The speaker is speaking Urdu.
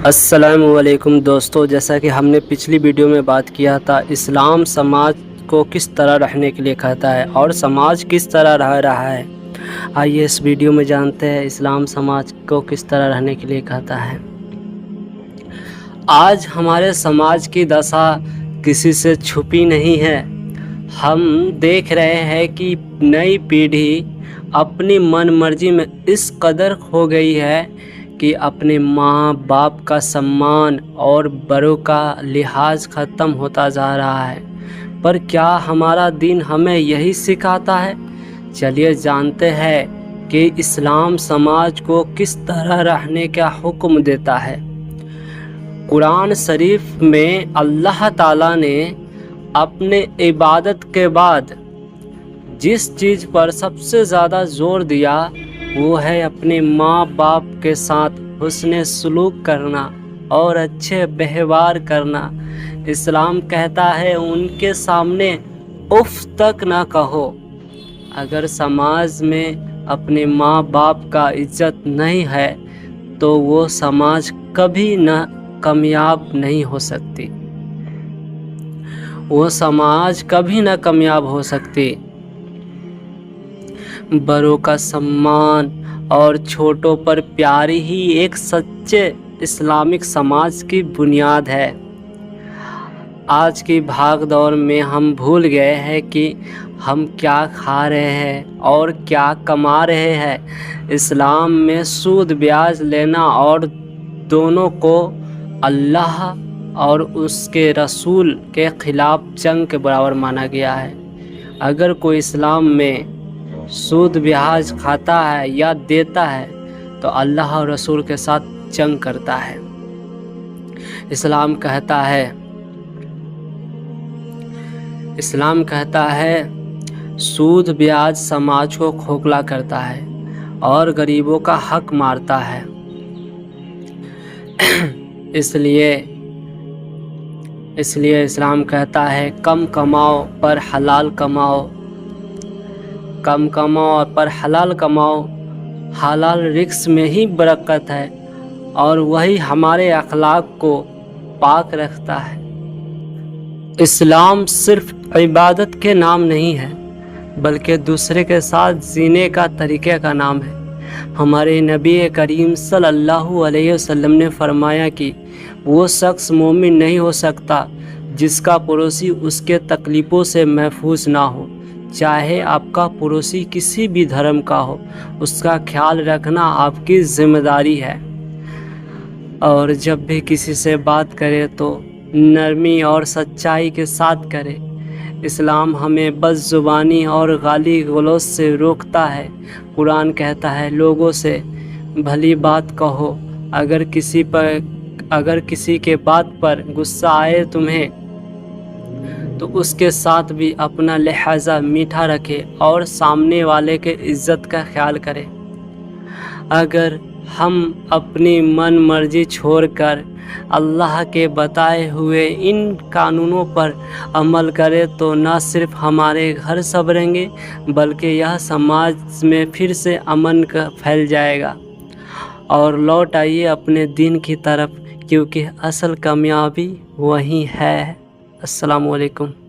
السلام علیکم دوستو، جیسا کہ ہم نے پچھلی ویڈیو میں بات کیا تھا، اسلام سماج کو کس طرح رہنے کے لیے کہتا ہے اور سماج کس طرح رہ رہا ہے۔ آئیے اس ویڈیو میں جانتے ہیں اسلام سماج کو کس طرح رہنے کے لیے کہتا ہے۔ آج ہمارے سماج کی دشا کسی سے چھپی نہیں ہے۔ ہم دیکھ رہے ہیں کہ نئی پیڑھی اپنی من مرضی میں اس قدر کھو گئی ہے کہ اپنے ماں باپ کا سمان اور بڑوں کا لحاظ ختم ہوتا جا رہا ہے۔ پر کیا ہمارا دین ہمیں یہی سکھاتا ہے؟ چلیے جانتے ہیں کہ اسلام سماج کو کس طرح رہنے کا حکم دیتا ہے۔ قرآن شریف میں اللہ تعالیٰ نے اپنے عبادت کے بعد جس چیز پر سب سے زیادہ زور دیا وہ ہے اپنے ماں باپ کے ساتھ حسن سلوک کرنا اور اچھے ویوہار کرنا۔ اسلام کہتا ہے ان کے سامنے اف تک نہ کہو۔ اگر سماج میں اپنے ماں باپ کا عزت نہیں ہے تو وہ سماج کبھی نہ کامیاب نہیں ہو سکتی۔ وہ سماج کبھی نہ کامیاب ہو سکتی۔ بڑوں کا سمان اور چھوٹوں پر پیار ہی ایک سچے اسلامک سماج کی بنیاد ہے۔ آج کی بھاگ دوڑ میں ہم بھول گئے ہیں کہ ہم کیا کھا رہے ہیں اور کیا کما رہے ہیں۔ اسلام میں سود بیاج لینا اور دونوں کو اللہ اور اس کے رسول کے خلاف جنگ کے برابر مانا گیا ہے۔ اگر کوئی اسلام میں سود بیاج کھاتا ہے یا دیتا ہے تو اللہ اور رسول کے ساتھ جنگ کرتا ہے۔ اسلام کہتا ہے سود بیاج سماج کو کھوکھلا کرتا ہے اور غریبوں کا حق مارتا ہے۔ اس لیے اسلام کہتا ہے کم کماؤ پر حلال کماؤ، کم کماؤ پر حلال کماؤ۔ حلال رزق میں ہی برکت ہے اور وہی ہمارے اخلاق کو پاک رکھتا ہے۔ اسلام صرف عبادت کے نام نہیں ہے بلکہ دوسرے کے ساتھ جینے کا طریقے کا نام ہے۔ ہمارے نبی کریم صلی اللہ علیہ وسلم نے فرمایا کہ وہ شخص مومن نہیں ہو سکتا جس کا پڑوسی اس کے تکلیفوں سے محفوظ نہ ہو۔ چاہے آپ کا پڑوسی کسی بھی دھرم کا ہو، اس کا خیال رکھنا آپ کی ذمہ داری ہے۔ اور جب بھی کسی سے بات کرے تو نرمی اور سچائی کے ساتھ کرے۔ اسلام ہمیں بد زبانی اور گالی گلوچ سے روکتا ہے۔ قرآن کہتا ہے لوگوں سے بھلی بات کہو، اگر کسی کے بات پر غصہ آئے تمہیں تو اس کے ساتھ بھی اپنا لہجہ میٹھا رکھے اور سامنے والے کے عزت کا خیال کرے۔ اگر ہم اپنی من مرضی چھوڑ کر اللہ کے بتائے ہوئے ان قانونوں پر عمل کریں تو نہ صرف ہمارے گھر سنوریں گے بلکہ یہ سماج میں پھر سے امن کا پھیل جائے گا۔ اور لوٹ آئیے اپنے دین کی طرف، کیونکہ اصل کامیابی وہی ہے۔ السلام علیکم۔